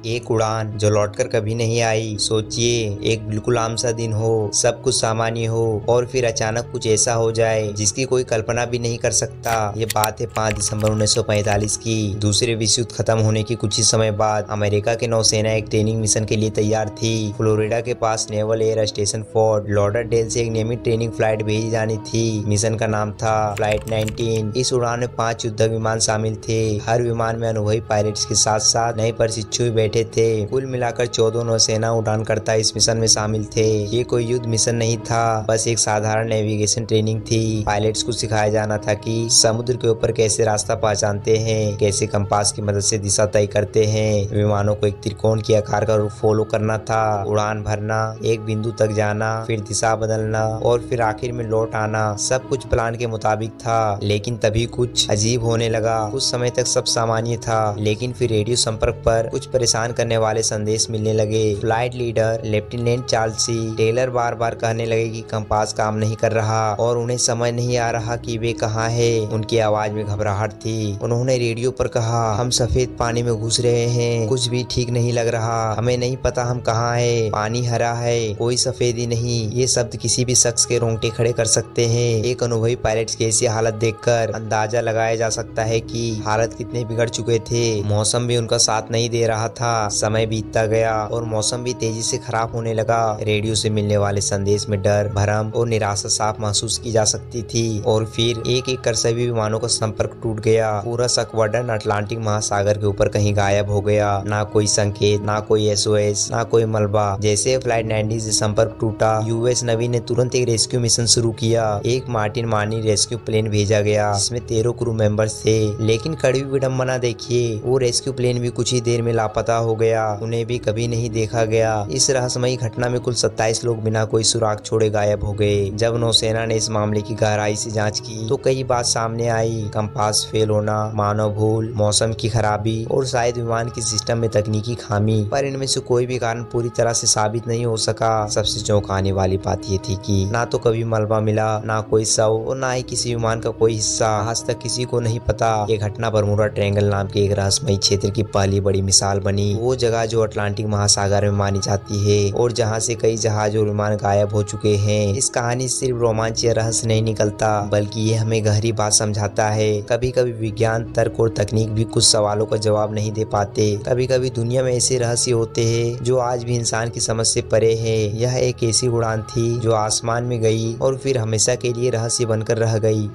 एक उड़ान जो लौटकर कभी नहीं आई। सोचिए, एक बिल्कुल आम सा दिन हो, सब कुछ सामान्य हो और फिर अचानक कुछ ऐसा हो जाए जिसकी कोई कल्पना भी नहीं कर सकता। ये बात है 5 दिसंबर 1945 की। दूसरे विश्व युद्ध खत्म होने की कुछ ही समय बाद अमेरिका की नौसेना एक ट्रेनिंग मिशन के लिए तैयार थी। फ्लोरिडा के पास naval air station Fort Lauderdale से एक नियमित ट्रेनिंग फ्लाइट भेजी जानी थी। मिशन का नाम था फ्लाइट 19। इस उड़ान में 5 युद्धक विमान शामिल थे। हर विमान में अनुभवी पायलट्स के साथ साथ नए प्रशिक्षु बैठे थे। कुल मिलाकर 14 नौसेना उड़ानकर्ता इस मिशन में शामिल थे। ये कोई युद्ध मिशन नहीं था, बस एक साधारण नेविगेशन ट्रेनिंग थी। पायलट्स को सिखाया जाना था कि समुद्र के ऊपर कैसे रास्ता पहचानते हैं, कैसे कंपास की मदद से दिशा तय करते हैं। विमानों को एक त्रिकोण के आकार का रूप फॉलो करना था। उड़ान भरना, एक बिंदु तक जाना, फिर दिशा बदलना और फिर आखिर में लौट आना, सब कुछ प्लान के मुताबिक था। लेकिन तभी कुछ अजीब होने लगा। कुछ समय तक सब सामान्य था, लेकिन फिर रेडियो संपर्क पर कुछ परेशान करने वाले संदेश मिलने लगे। फ्लाइट लीडर लेफ्टिनेंट चार्ल्सी टेलर बार बार कहने लगे कि कंपास काम नहीं कर रहा और उन्हें समझ नहीं आ रहा कि वे कहाँ हैं। उनकी आवाज में घबराहट थी। उन्होंने रेडियो पर कहा, हम सफेद पानी में घुस रहे हैं, कुछ भी ठीक नहीं लग रहा, हमें नहीं पता हम कहाँ हैं, पानी हरा है, कोई सफेदी नहीं। ये शब्द किसी भी शख्स के रोंगटे खड़े कर सकते हैं। एक अनुभवी पायलट की ऐसी हालत देखकर अंदाजा लगाया जा सकता है कि हालत कितने बिगड़ चुके थे। मौसम भी उनका साथ नहीं दे रहा था। समय बीतता गया और मौसम भी तेजी से खराब होने लगा। रेडियो से मिलने वाले संदेश में डर, भरम और निराशा साफ महसूस की जा सकती थी। और फिर एक एक कर सभी विमानों का संपर्क टूट गया। पूरा स्क्वाड्रन अटलांटिक महासागर के ऊपर कहीं गायब हो गया। ना कोई संकेत, ना कोई एसओएस, ना कोई मलबा। जैसे फ्लाइट 90 से संपर्क टूटा, यूएस नेवी ने तुरंत एक रेस्क्यू मिशन शुरू किया। एक मार्टिन मार्नी रेस्क्यू प्लेन भेजा गया जिसमें 13 क्रू मेंबर्स थे। लेकिन कड़वी विडंबना देखिए, वो रेस्क्यू प्लेन भी कुछ ही देर में लापता हो गया। उन्हें भी कभी नहीं देखा गया। इस रहस्यमयी घटना में कुल 27 लोग बिना कोई सुराग छोड़े गायब हो गए। जब नौसेना ने इस मामले की गहराई से जांच की तो कई बात सामने आई। कंपास फेल होना, मानव भूल, मौसम की खराबी और शायद विमान के सिस्टम में तकनीकी खामी। पर इनमें से कोई भी कारण पूरी तरह से साबित नहीं हो सका। सबसे चौंकाने वाली बात ये थी कि ना तो कभी मलबा मिला, ना कोई शव और ना ही किसी विमान का कोई हिस्सा। आज तक किसी को नहीं पता। ये घटना बरमूडा ट्रायंगल नाम के एक रहस्यमयी क्षेत्र की पहली बड़ी मिसाल बनी। वो जगह जो अटलांटिक महासागर में मानी जाती है और जहाँ से कई जहाज और विमान गायब हो चुके हैं। इस कहानी सिर्फ रोमांच या रहस्य नहीं निकलता, बल्कि ये हमें गहरी बात समझाता है। कभी कभी विज्ञान, तर्क और तकनीक भी कुछ सवालों का जवाब नहीं दे पाते। कभी कभी दुनिया में ऐसे रहस्य होते हैं जो आज भी इंसान की समझ से परे है। यह एक ऐसी उड़ान थी जो आसमान में गई और फिर हमेशा के लिए रहस्य बनकर रह गई।